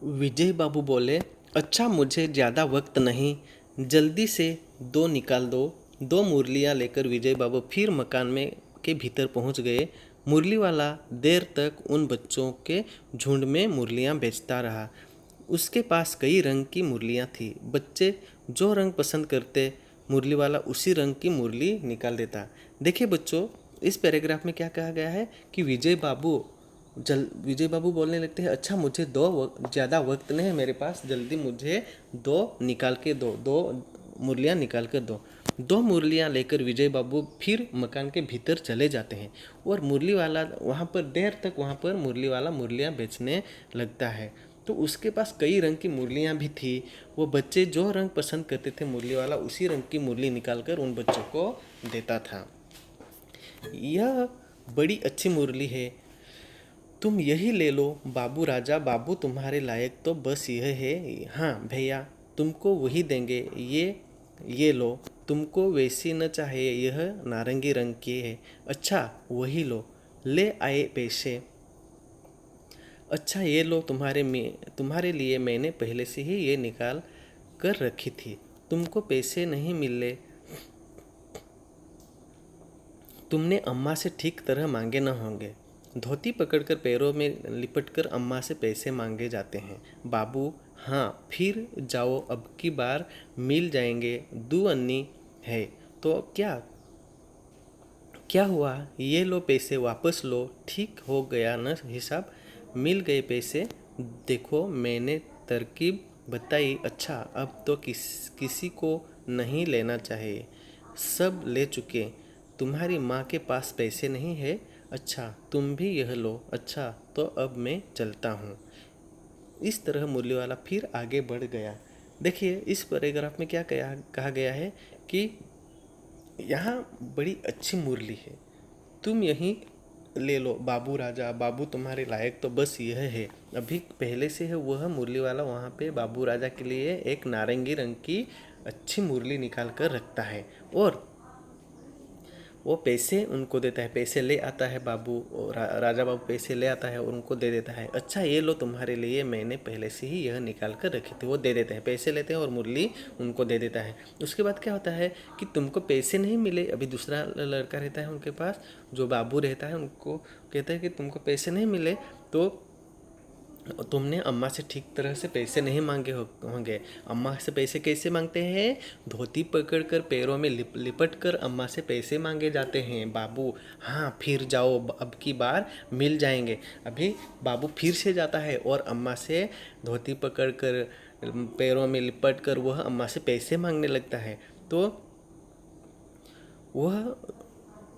विजय बाबू बोले, अच्छा मुझे ज़्यादा वक्त नहीं, जल्दी से दो निकाल दो। दो मुरलियाँ लेकर विजय बाबू फिर मकान में के भीतर पहुंच गए। मुरली वाला देर तक उन बच्चों के झुंड में मुरलियाँ बेचता रहा। उसके पास कई रंग की मुरलियाँ थी। बच्चे जो रंग पसंद करते, मुरली वाला उसी रंग की मुरली निकाल देता। देखिए बच्चों, इस पैराग्राफ में क्या कहा गया है कि विजय बाबू बोलने लगते हैं, अच्छा मुझे ज़्यादा वक्त नहीं है मेरे पास, जल्दी मुझे दो निकाल के दो मुरलियाँ निकाल कर दो। दो मुरलियाँ लेकर विजय बाबू फिर मकान के भीतर चले जाते हैं और मुरली वाला वहाँ पर मुरली वाला मुरलियाँ बेचने लगता है। तो उसके पास कई रंग की मुरलियाँ भी थी। वो बच्चे जो रंग पसंद करते थे मुरली वाला उसी रंग की मुरली निकाल कर उन बच्चों को देता था। यह बड़ी अच्छी मुरली है, तुम यही ले लो बाबू राजा बाबू, तुम्हारे लायक तो बस यह है। हाँ भैया, तुमको वही देंगे, ये लो। तुमको वैसी न चाहिए, यह नारंगी रंग की है। अच्छा वही लो, ले आए पैसे। अच्छा ये लो, तुम्हारे लिए मैंने पहले से ही ये निकाल कर रखी थी। तुमको पैसे नहीं मिले, तुमने अम्मा से ठीक तरह मांगे न होंगे। धोती पकड़कर पैरों में लिपटकर अम्मा से पैसे मांगे जाते हैं। बाबू, हाँ फिर जाओ, अब की बार मिल जाएंगे। दू अन्नी है तो क्या क्या हुआ, ये लो पैसे वापस लो, ठीक हो गया न हिसाब, मिल गए पैसे। देखो मैंने तरकीब बताई। अच्छा अब तो किसी को नहीं लेना चाहिए, सब ले चुके। तुम्हारी माँ के पास पैसे नहीं है, अच्छा तुम भी यह लो। अच्छा तो अब मैं चलता हूँ। इस तरह मुरली वाला फिर आगे बढ़ गया। देखिए इस पैराग्राफ में क्या कहा गया है कि यहाँ बड़ी अच्छी मुरली है, तुम यहीं ले लो बाबू राजा बाबू, तुम्हारे लायक तो बस यह है। अभी पहले से है वह मुरली वाला वहाँ पे बाबू राजा के लिए एक नारंगी रंग की अच्छी मुरली निकाल कर रखता है और वो पैसे उनको देता है। पैसे ले आता है बाबू, राजा बाबू पैसे ले आता है और उनको दे देता है। अच्छा ये लो, तुम्हारे लिए मैंने पहले से ही यह निकाल कर रखी थी। वो दे देते हैं, पैसे लेते हैं और मुरली उनको दे देता है। उसके बाद क्या होता है कि तुमको पैसे नहीं मिले। अभी दूसरा लड़का रहता है उनके पास, जो बाबू रहता है, उनको कहता है कि तुमको पैसे नहीं मिले तो तुमने अम्मा से ठीक तरह से पैसे नहीं मांगे होंगे। अम्मा से पैसे कैसे मांगते हैं, धोती पकड़कर पैरों में लिपट कर अम्मा से पैसे मांगे जाते हैं। बाबू, हाँ फिर जाओ, अब की बार मिल जाएंगे। अभी बाबू फिर से जाता है और अम्मा से धोती पकड़कर पैरों में लिपट कर वह अम्मा से पैसे मांगने लगता है। तो वह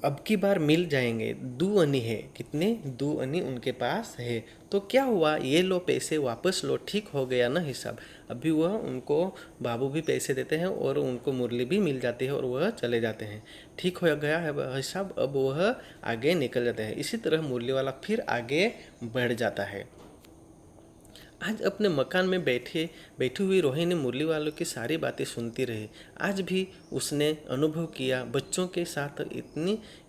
अब की बार मिल जाएंगे। दो अनी है, कितने, दो अनी उनके पास है। तो क्या हुआ, ये लो पैसे वापस लो, ठीक हो गया ना हिसाब। अभी वह उनको बाबू भी पैसे देते हैं और उनको मुरली भी मिल जाती है और वह चले जाते हैं। ठीक हो गया है हिसाब, अब वह आगे निकल जाते हैं। इसी तरह मुरली वाला फिर आगे बढ़ जाता है। आज अपने मकान में बैठी हुई रोहिणी मुरली वालों की सारी बातें सुनती रही। आज भी उसने अनुभव किया, बच्चों के साथ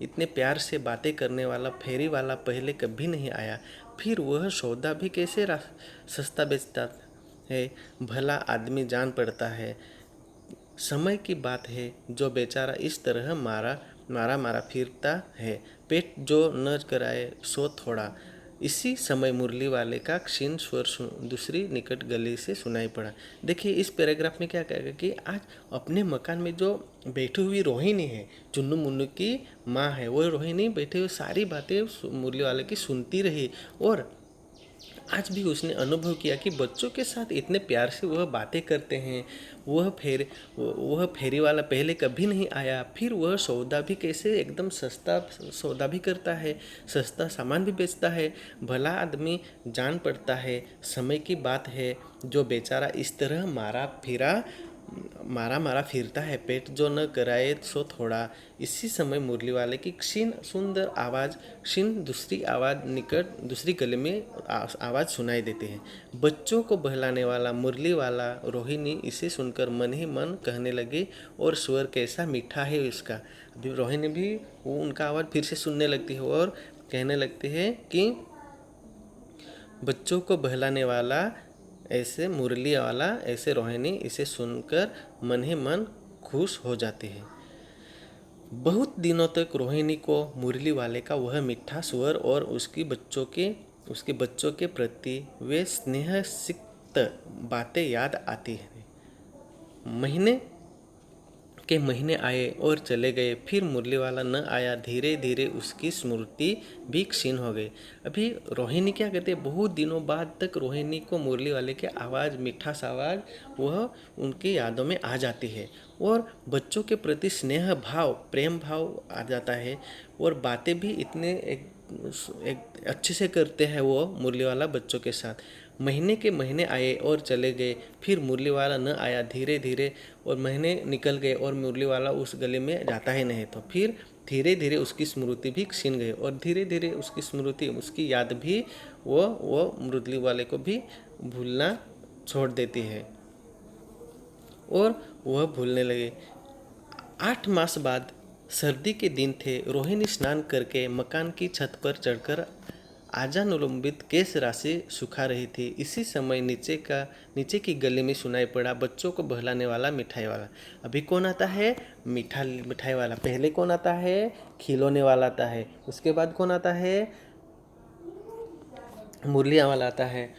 इतने प्यार से बातें करने वाला फेरी वाला पहले कभी नहीं आया। फिर वह सौदा भी कैसे सस्ता बेचता है, भला आदमी जान पड़ता है। समय की बात है, जो बेचारा इस तरह मारा मारा मारा फिरता है, पेट जो न कराए सो थोड़ा। इसी समय मुरली वाले का क्षीण स्वर दूसरी निकट गली से सुनाई पड़ा। देखिए इस पैराग्राफ में क्या कहेगा कि आज अपने मकान में जो बैठी हुई रोहिणी है, चुन्नू मुन्नू की माँ है, वो रोहिणी बैठे हुए सारी बातें मुरली वाले की सुनती रही और आज भी उसने अनुभव किया कि बच्चों के साथ इतने प्यार से वह बातें करते हैं। वह फेरी वाला पहले कभी नहीं आया। फिर वह सौदा भी कैसे एकदम सस्ता सौदा भी करता है, सस्ता सामान भी बेचता है। भला आदमी जान पड़ता है, समय की बात है, जो बेचारा इस तरह मारा मारा फिरता है, पेट जो न कराए सो थोड़ा। इसी समय मुरली वाले की क्षीण सुंदर आवाज़, क्षीण दूसरी गले में आवाज़ सुनाई देती है। बच्चों को बहलाने वाला मुरली वाला। रोहिणी इसे सुनकर मन ही मन कहने लगी, और स्वर कैसा मीठा है इसका। अभी रोहिणी भी वो उनका आवाज़ फिर से सुनने लगती है और कहने लगती है कि बच्चों को बहलाने वाला ऐसे मुरली वाला, ऐसे रोहिणी इसे सुनकर मन ही मन खुश हो जाती है। बहुत दिनों तक रोहिणी को मुरली वाले का वह मीठा स्वर और उसके बच्चों के प्रति वे स्नेह सिक्त बातें याद आती हैं। महीने के महीने आए और चले गए, फिर मुरली वाला न आया। धीरे धीरे उसकी स्मृति भी क्षीण हो गई। अभी रोहिणी क्या कहते हैं, बहुत दिनों बाद तक रोहिणी को मुरली वाले की आवाज़, मीठा सा आवाज़, वह उनकी यादों में आ जाती है और बच्चों के प्रति स्नेह भाव, प्रेम भाव आ जाता है और बातें भी इतने एक अच्छे से करते हैं वो मुरली वाला बच्चों के साथ। महीने के महीने आए और चले गए, फिर मुरली वाला न आया। धीरे धीरे और महीने निकल गए और मुरली वाला उस गली में जाता ही नहीं। तो फिर धीरे धीरे उसकी स्मृति भी क्षीण गई और धीरे धीरे उसकी स्मृति, उसकी याद भी वो मुरली वाले को भी भूलना छोड़ देती है और वह भूलने लगे। 8 मास बाद सर्दी के दिन थे। रोहिणी स्नान करके मकान की छत पर चढ़कर आजानुलंबित केश राशि सुखा रही थी। इसी समय नीचे की गली में सुनाई पड़ा बच्चों को बहलाने वाला मिठाई वाला। अभी कौन आता है? मिठाई वाला। पहले कौन आता है? खिलौने वाला आता है। उसके बाद कौन आता है? मुरलिया वाला आता है।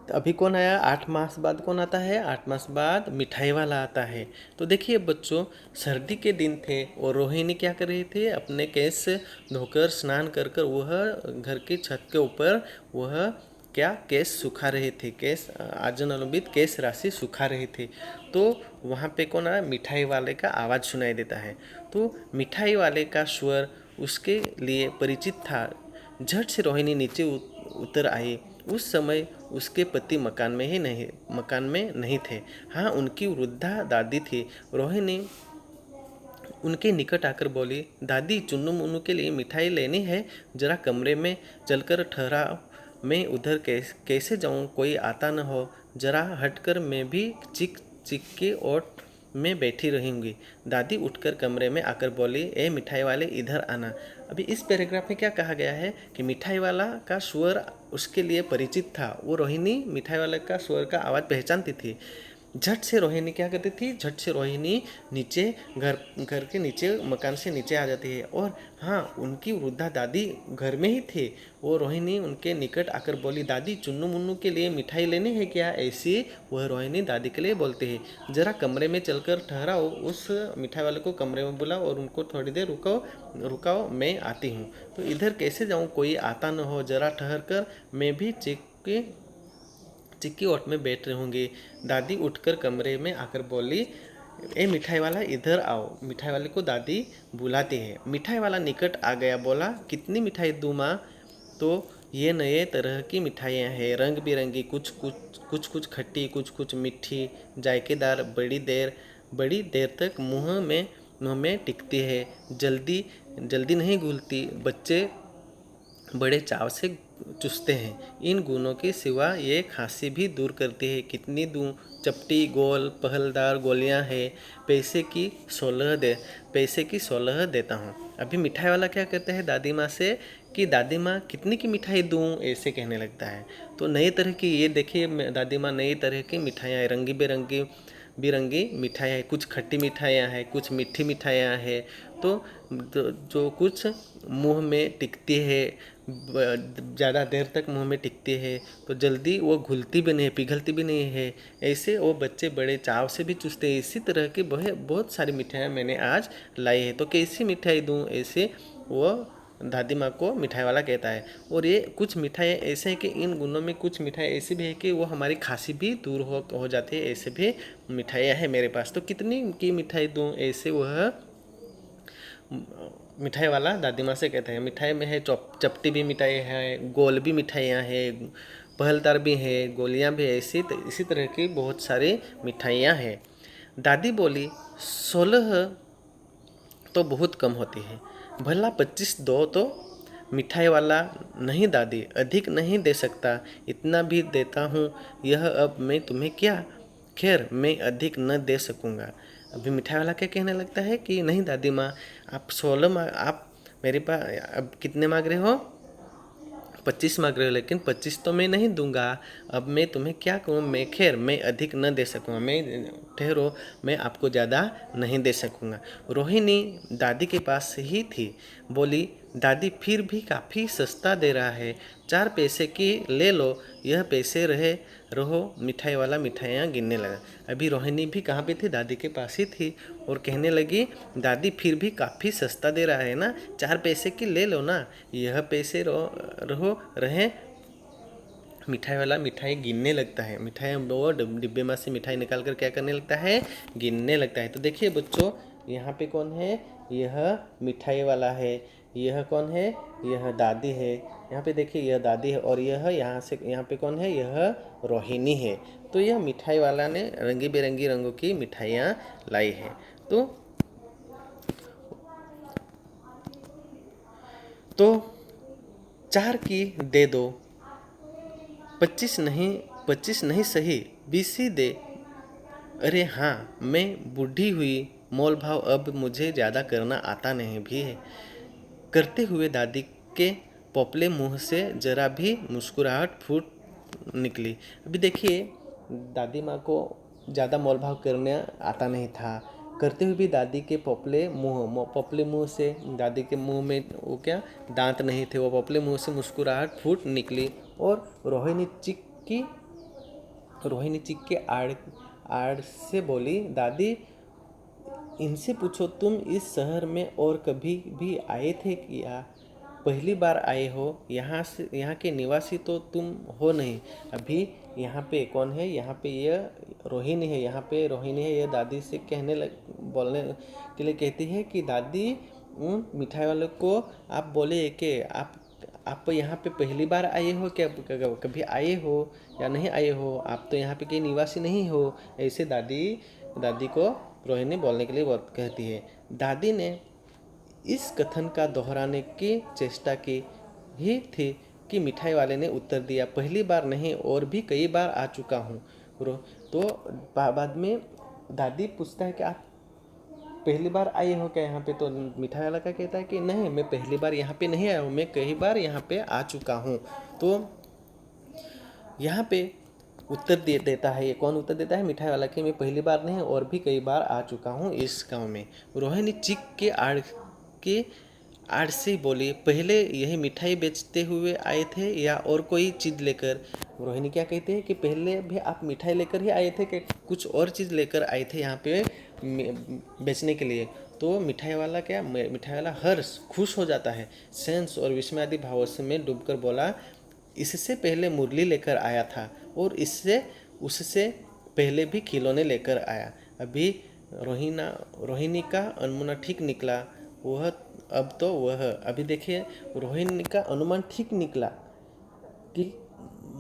अभी कौन आया? 8 मास बाद कौन आता है? 8 मास बाद मिठाई वाला आता है। तो देखिए बच्चों, सर्दी के दिन थे और रोहिणी क्या कर रही थी? अपने केस धोकर स्नान कर कर वह घर की छत के ऊपर वह क्या केस सुखा रही थी, केस आजन केस राशि सुखा रही थी। तो वहाँ पे कौन आया? मिठाई वाले का आवाज़ सुनाई देता है। तो मिठाई वाले का स्वर उसके लिए परिचित था। झट से रोहिणी नीचे उतर आई। उस समय उसके पति मकान में नहीं थे। हाँ, उनकी वृद्धा दादी थी। रोहिणी उनके निकट आकर बोली, दादी, चुन्नू मुन्नू के लिए मिठाई लेनी है, जरा कमरे में चलकर ठहराओ। मैं उधर कैसे जाऊँ? कोई आता न हो। जरा हटकर मैं भी चिक चिक के ओट में बैठी रहूँगी। दादी उठकर कमरे में आकर बोली, ए मिठाई वाले, इधर आना। अभी इस पैराग्राफ में क्या कहा गया है कि मिठाई वाला का स्वर उसके लिए परिचित था। वो रोहिणी मिठाई वाले का स्वर का आवाज़ पहचानती थी। झट से रोहिणी क्या करती थी? झट से रोहिणी नीचे घर के नीचे, मकान से नीचे आ जाती है। और हाँ, उनकी वृद्धा दादी घर में ही थे। वो रोहिणी उनके निकट आकर बोली, दादी, चुन्नू मुन्नू के लिए मिठाई लेनी है क्या? ऐसी वह रोहिणी दादी के लिए बोलते हैं। जरा कमरे में चलकर ठहराओ। उस मिठाई वाले को कमरे में बुलाओ और उनको थोड़ी देर रुकाओ, मैं आती हूँ। तो इधर कैसे जाऊँ? कोई आता न हो। जरा ठहर कर मैं भी चिक्की ओट में बैठ रहूँगी। दादी उठकर कमरे में आकर बोली, ए मिठाई वाला, इधर आओ। मिठाई वाले को दादी बुलाती है। मिठाई वाला निकट आ गया। बोला, कितनी मिठाई दूँ माँ? तो ये नए तरह की मिठाइयाँ हैं, रंग बिरंगी, कुछ खट्टी, कुछ मीठी, जायकेदार, बड़ी देर तक मुँह में टिकती है, जल्दी नहीं घुलती। बच्चे बड़े चाव से चूसते हैं। इन गुणों के सिवा ये खांसी भी दूर करती है। कितनी दूं? चपटी, गोल, पहलदार गोलियां हैं। पैसे की 16 देता हूँ। अभी मिठाई वाला क्या कहते हैं दादी माँ से कि दादी माँ, कितनी की मिठाई दूँ? ऐसे कहने लगता है। तो नई तरह की, ये देखिए दादी माँ, नई तरह की मिठाइयाँ हैं, रंगी बिरंगी मिठाइयाँ हैं। कुछ खट्टी मिठाइयाँ हैं, कुछ मीठी मिठाइयाँ हैं। तो जो कुछ मुंह में टिकती है, ज़्यादा देर तक मुंह में टिकती है, तो जल्दी वो घुलती भी नहीं, पिघलती भी नहीं है। ऐसे वो बच्चे बड़े चाव से भी चूसते हैं। इसी तरह की बहुत सारी मिठाइयाँ मैंने आज लाई है, तो कैसी मिठाई दूँ? ऐसे वो दादी माँ को मिठाई वाला कहता है। और ये कुछ मिठाइयाँ ऐसे हैं कि इन गुणों में कुछ मिठाई ऐसी भी है कि वो हमारी खांसी भी दूर हो जाती है। ऐसे भी मिठाइयाँ हैं मेरे पास, तो कितनी की मिठाई दूँ? ऐसे वह मिठाई वाला दादी माँ से कहते हैं। मिठाई में है चपटी भी मिठाई है, गोल भी मिठाइयाँ हैं, पहलदार भी है, गोलियाँ भी है। इसी तरह की बहुत सारी मिठाइयाँ हैं। दादी बोली, 16 तो बहुत कम होती है, भला 25 दो तो। मिठाई वाला, नहीं दादी, अधिक नहीं दे सकता, इतना भी देता हूँ। यह अब मैं तुम्हें क्या? खैर, मैं अधिक न दे सकूँगा। अभी मिठाई वाला क्या कहने लगता है कि नहीं दादी माँ, आप 16 आप मेरे पास अब कितने मांग रहे हो? 25 मांग रहे हो, लेकिन 25 तो मैं नहीं दूंगा। अब मैं तुम्हें क्या कहूँ, मैं अधिक न दे सकूँगा, मैं ठहरो, मैं आपको ज़्यादा नहीं दे सकूँगा। रोहिणी दादी के पास ही थी, बोली, दादी फिर भी काफ़ी सस्ता दे रहा है, 4 पैसे की ले लो, यह पैसे रहो। मिठाई वाला मिठाइयाँ गिनने लगा। अभी रोहिणी भी कहाँ पे थी, दादी के पास ही थी, और कहने लगी, दादी फिर भी काफ़ी सस्ता दे रहा है ना, 4 पैसे की ले लो ना, यह पैसे रहे। मिठाई वाला मिठाई गिनने लगता है, मिठाई वो डिब्बे में से मिठाई निकाल कर क्या करने लगता है, गिनने लगता है। तो देखिए बच्चों, यहाँ पे कौन है, यह मिठाई वाला है, यह कौन है, यह दादी है। यहाँ पे देखिए यह दादी है, और यह यहाँ पे कौन है, यह रोहिणी है। तो यह मिठाई वाला ने रंगी बिरंगी रंगों की मिठाइयाँ लाई है। तो 4 की दे दो, 25 नहीं सही, 20 ही दे। अरे हाँ, मैं बूढ़ी हुई, मोल भाव अब मुझे ज़्यादा करना आता नहीं भी है। करते हुए दादी के पोपले मुंह से जरा भी मुस्कुराहट फूट निकली। अभी देखिए, दादी माँ को ज़्यादा मोल भाव करने आता नहीं था। करते हुए भी दादी के पोपले मुंह से, दादी के मुंह में वो क्या दांत नहीं थे, वो पोपले मुंह से मुस्कुराहट फूट निकली। और रोहिणी चिक के आड़ से बोली, दादी इनसे पूछो, तुम इस शहर में और कभी भी आए थे क्या, पहली बार आए हो, यहाँ के निवासी तो तुम हो नहीं। अभी यहाँ पे कौन है, यहाँ पे ये रोहिणी है, यहाँ पे रोहिणी है, ये दादी से बोलने के लिए कहती है कि दादी, मिठाई वाले को आप बोले कि आप यहाँ पे पहली बार आए हो क्या, कभी आए हो या नहीं आए हो, आप तो यहाँ पे के निवासी नहीं हो। ऐसे दादी को रोहिणी बोलने के लिए कहती है। दादी ने इस कथन का दोहराने की चेष्टा की ही थी कि मिठाई वाले ने उत्तर दिया, पहली बार नहीं, और भी कई बार आ चुका हूँ। तो बाद में दादी पूछता है कि आप पहली बार आए हो क्या यहाँ पे, तो मिठाई वाला क्या कहता है कि नहीं, मैं पहली बार यहाँ पे नहीं आया हूँ, मैं कई बार यहाँ पे आ चुका हूँ। तो यहाँ पे उत्तर देता है, ये कौन उत्तर देता है, मिठाई वाला, कि मैं पहली बार नहीं और भी कई बार आ चुका हूँ इस गांव में। रोहिणी चिक के आड़ से बोली, पहले यही मिठाई बेचते हुए आए थे या और कोई चीज़ लेकर। रोहिणी क्या कहते हैं कि पहले भी आप मिठाई लेकर ही आए थे कि कुछ और चीज़ लेकर आए थे यहाँ पे बेचने के लिए। तो मिठाई वाला हर्ष खुश हो जाता है, सेंस और विस्मय आदि भावों में डूबकर बोला, इससे पहले मुरली लेकर आया था, और उससे पहले भी खिलौने लेकर आया। अभी रोहिणी का अनुमान ठीक निकला, अभी देखिए, रोहिणी का अनुमान ठीक निकला कि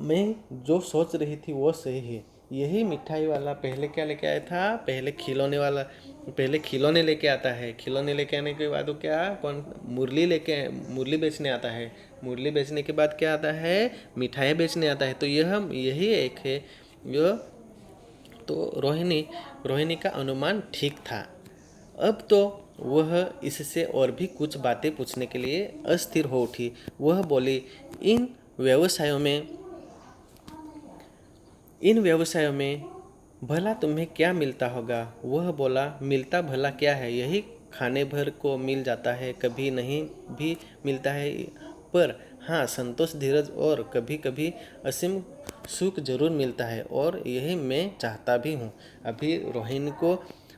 मैं जो सोच रही थी वो सही है। यही मिठाई वाला पहले क्या लेके आया था, पहले खिलौने लेके आता है, खिलौने लेके आने के बाद वो मुरली बेचने आता है, मुरली बेचने के बाद क्या आता है, मिठाई बेचने आता है। तो यही एक है तो रोहिणी का अनुमान ठीक था। अब तो वह इससे और भी कुछ बातें पूछने के लिए अस्थिर हो उठी। वह बोली, इन व्यवसायों में भला तुम्हें क्या मिलता होगा। वह बोला, मिलता भला क्या है, यही खाने भर को मिल जाता है, कभी नहीं भी मिलता है, पर हाँ, संतोष, धीरज और कभी कभी असीम सुख जरूर मिलता है, और यही मैं चाहता भी हूँ। अभी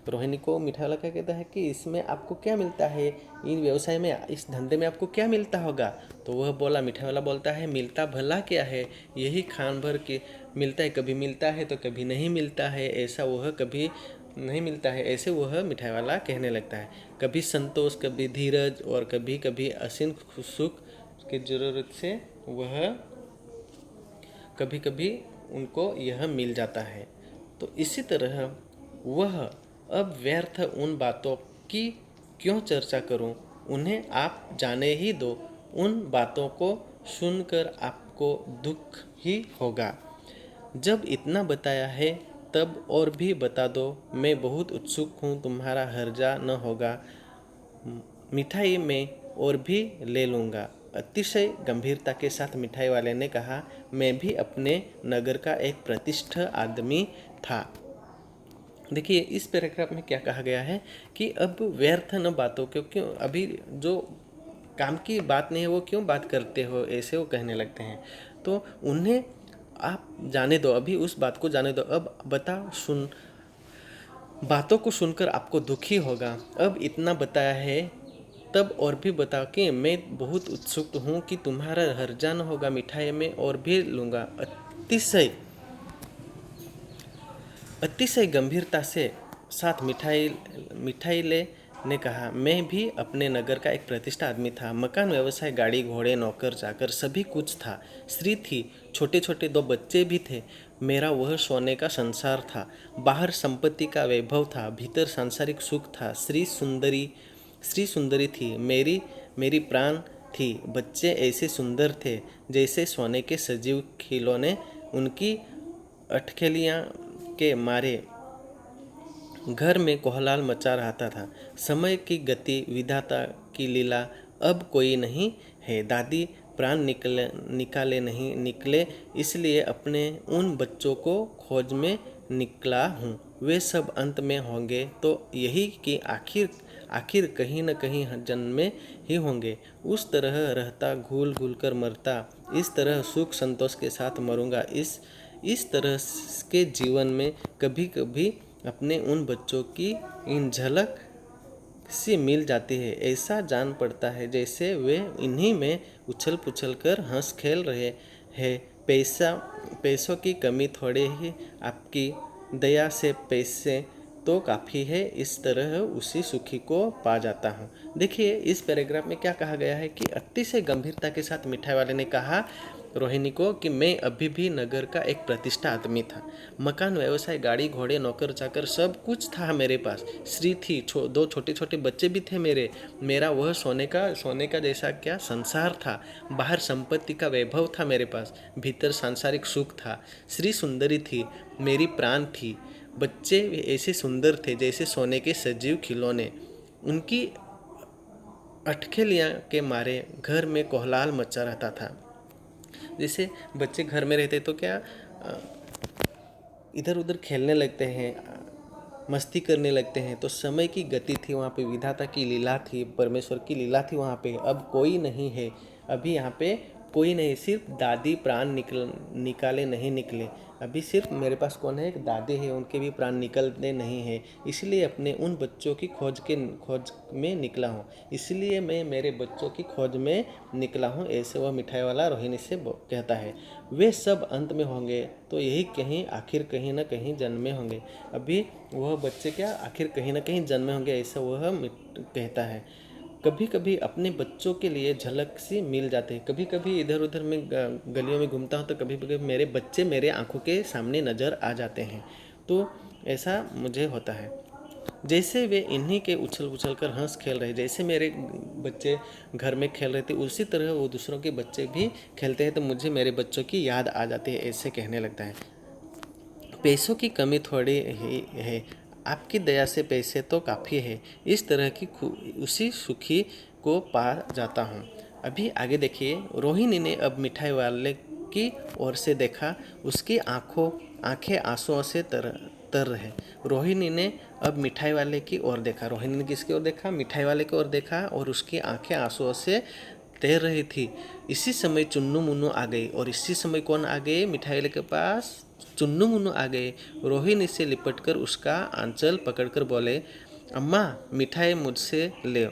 रोहिणी को मिठाई वाला क्या कहता है कि इसमें आपको क्या मिलता है, इन व्यवसाय में, इस धंधे में आपको क्या मिलता होगा। तो वह बोला, मिठाई वाला बोलता है, मिलता भला क्या है, यही खान भर के मिलता है, कभी मिलता है तो कभी नहीं मिलता है, ऐसा वह कभी नहीं मिलता है, ऐसे वह मिठाई वाला कहने लगता है। कभी संतोष, कभी धीरज और कभी कभी असीम सुख की जरूरत से वह कभी कभी उनको यह मिल जाता है। तो इसी तरह वह अब व्यर्थ उन बातों की क्यों चर्चा करूं, उन्हें आप जाने ही दो, उन बातों को सुनकर आपको दुख ही होगा। जब इतना बताया है तब और भी बता दो, मैं बहुत उत्सुक हूँ, तुम्हारा हर्जा न होगा, मिठाई में और भी ले लूँगा। अतिशय गंभीरता के साथ मिठाई वाले ने कहा, मैं भी अपने नगर का एक प्रतिष्ठित आदमी था। देखिए इस पैराग्राफ में क्या कहा गया है कि अब व्यर्थ न बातों क्योंकि अभी जो काम की बात नहीं है वो क्यों बात करते हो, ऐसे वो कहने लगते हैं। तो उन्हें आप जाने दो, अभी उस बात को जाने दो, अब बताओ सुन, बातों को सुनकर आपको दुखी होगा। अब इतना बताया है, तब और भी बताओ कि मैं बहुत उत्सुक हूँ कि तुम्हारा हर्जान होगा, मिठाई में और भी लूँगा। अतिशय अतिशय गंभीरता से साथ मिठाईले ने कहा, मैं भी अपने नगर का एक प्रतिष्ठित आदमी था। मकान, व्यवसाय, गाड़ी, घोड़े, नौकर चाकर सभी कुछ था। स्त्री थी, छोटे छोटे 2 बच्चे भी थे। मेरा वह सोने का संसार था। बाहर संपत्ति का वैभव था, भीतर सांसारिक सुख था। स्त्री सुंदरी थी, मेरी मेरी प्राण थी। बच्चे ऐसे सुंदर थे जैसे सोने के सजीव खिलौने। उनकी अटखेलियाँ के मारे घर में कोहलाल मचा रहता था। समय की गति, विधाता की लीला, अब कोई नहीं है। दादी प्राण निकाले नहीं निकले, इसलिए अपने उन बच्चों को खोज में निकला हूँ। वे सब अंत में होंगे तो यही कि आखिर कहीं न कहीं जन्म में ही होंगे। उस तरह रहता, घुल घुल कर मरता, इस तरह सुख संतोष के साथ मरूंगा। इस तरह के जीवन में कभी कभी अपने उन बच्चों की इन झलक सी मिल जाती है। ऐसा जान पड़ता है जैसे वे इन्हीं में उछल पुछल कर हंस खेल रहे हैं। पैसों की कमी थोड़े ही, आपकी दया से पैसे तो काफ़ी है। इस तरह उसी सुखी को पा जाता हूँ। देखिए इस पैराग्राफ में क्या कहा गया है कि अतिशय गंभीरता के साथ मिठाई वाले ने कहा रोहिणी को कि मैं अभी भी नगर का एक प्रतिष्ठित आदमी था। मकान, व्यवसाय, गाड़ी, घोड़े, नौकर चाकर सब कुछ था मेरे पास। स्त्री थी, 2 छोटे छोटे बच्चे भी थे मेरे। मेरा वह सोने का जैसा क्या संसार था। बाहर संपत्ति का वैभव था मेरे पास, भीतर सांसारिक सुख था। स्त्री सुंदरी थी, मेरी प्राण थी। बच्चे ऐसे सुंदर थे जैसे सोने के सजीव खिलौने। उनकी अटखेलियाँ के मारे घर में कोहलाल मचा रहता था। जैसे बच्चे घर में रहते तो क्या इधर उधर खेलने लगते हैं, मस्ती करने लगते हैं। तो समय की गति थी वहाँ पे, विधाता की लीला थी, परमेश्वर की लीला थी वहाँ पे। अब कोई नहीं है, अभी यहाँ पे कोई नहीं, सिर्फ दादी प्राण निकाले नहीं निकले। अभी सिर्फ मेरे पास कौन है, एक दादी है, उनके भी प्राण निकलते नहीं हैं। इसलिए अपने उन बच्चों की खोज में निकला हूँ। इसलिए मैं मेरे बच्चों की खोज में निकला हूँ, ऐसे वह मिठाई वाला रोहिणी से कहता है। वे सब अंत में होंगे तो यही कहीं आखिर कहीं न कहीं जन्मे होंगे। अभी वह बच्चे क्या आखिर कहीं ना कहीं जन्मे होंगे, ऐसा वह कहता है। कभी कभी अपने बच्चों के लिए झलक सी मिल जाते हैं। कभी कभी इधर उधर मैं गलियों में घूमता हूँ तो कभी कभी मेरे बच्चे मेरे आंखों के सामने नज़र आ जाते हैं। तो ऐसा मुझे होता है जैसे वे इन्हीं के उछल उछल कर हंस खेल रहे, जैसे मेरे बच्चे घर में खेल रहे थे उसी तरह वो दूसरों के बच्चे भी खेलते हैं तो मुझे मेरे बच्चों की याद आ जाती है, ऐसे कहने लगता है। पैसों की कमी थोड़ी ही है, आपकी दया से पैसे तो काफ़ी है। इस तरह की उसी सुखी को पा जाता हूँ। अभी आगे देखिए, रोहिणी ने अब मिठाई वाले की ओर से देखा। उसकी आंखें आंसुओं से तर रहे। रोहिणी ने अब मिठाई वाले की ओर देखा। रोहिणी ने किसकी ओर देखा, मिठाई वाले की ओर देखा, और उसकी आंखें आंसुओं से तैर रही थी। इसी समय चुन्नू मुन्नू आ गई, और इसी समय कौन आ गए, मिठाई वाले के पास चुन्नू मुन्नू आ गए। रोहिणी से लिपटकर उसका आंचल पकड़कर बोले, अम्मा मिठाई मुझसे ले।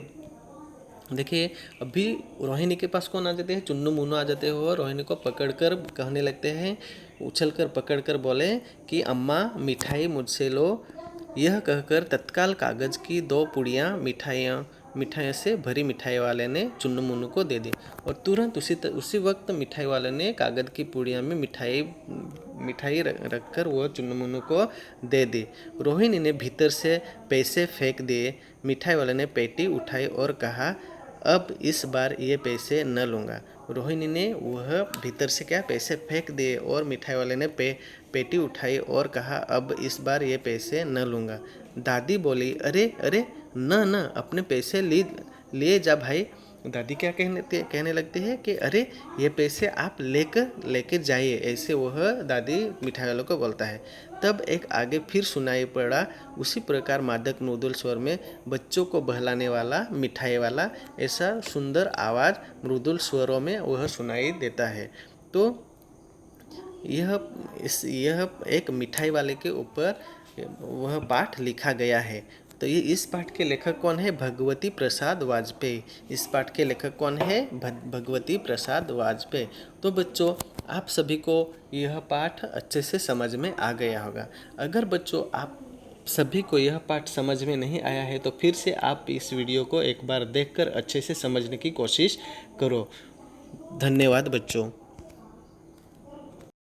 देखिए अभी रोहिणी के पास कौन आ जाते हैं, चुन्नू मुन्नू आ जाते हो। रोहिणी को पकड़कर कहने लगते हैं, उछलकर पकड़कर बोले कि अम्मा मिठाई मुझसे लो। यह कहकर तत्काल कागज़ की 2 पुड़ियाँ मिठाइयों से भरी मिठाई वाले ने चुन्नू मुन्नू को दे दी, और तुरंत उसी वक्त मिठाई वाले ने कागज़ की पुड़िया में मिठाई रखकर वह चुन्नू मुन्नू को दे दी। रोहिणी ने भीतर से पैसे फेंक दिए। मिठाई वाले ने पेटी उठाई और कहा, अब इस बार ये पैसे न लूँगा। रोहिणी ने वह भीतर से क्या पैसे फेंक दिए, और मिठाई वाले ने पेटी उठाई और कहा, अब इस बार ये पैसे न लूँगा। दादी बोली, अरे अरे, न अपने पैसे लिए जा भाई। दादी क्या कहने लगती है कि अरे ये पैसे आप लेकर जाइए, ऐसे वह दादी मिठाई वालों को बोलता है। तब एक आगे फिर सुनाई पड़ा उसी प्रकार मादक मृदुल स्वर में बच्चों को बहलाने वाला मिठाई वाला ऐसा सुंदर आवाज़ मृदुल स्वरों में वह सुनाई देता है। तो यह एक मिठाई वाले के ऊपर वह पाठ लिखा गया है। तो ये इस पाठ के लेखक कौन है? भगवती प्रसाद वाजपेयी। इस पाठ के लेखक कौन है? भगवती प्रसाद वाजपेयी। तो बच्चों, आप सभी को यह पाठ अच्छे से समझ में आ गया होगा। अगर बच्चों आप सभी को यह पाठ समझ में नहीं आया है तो फिर से आप इस वीडियो को एक बार देखकर अच्छे से समझने की कोशिश करो। धन्यवाद बच्चों।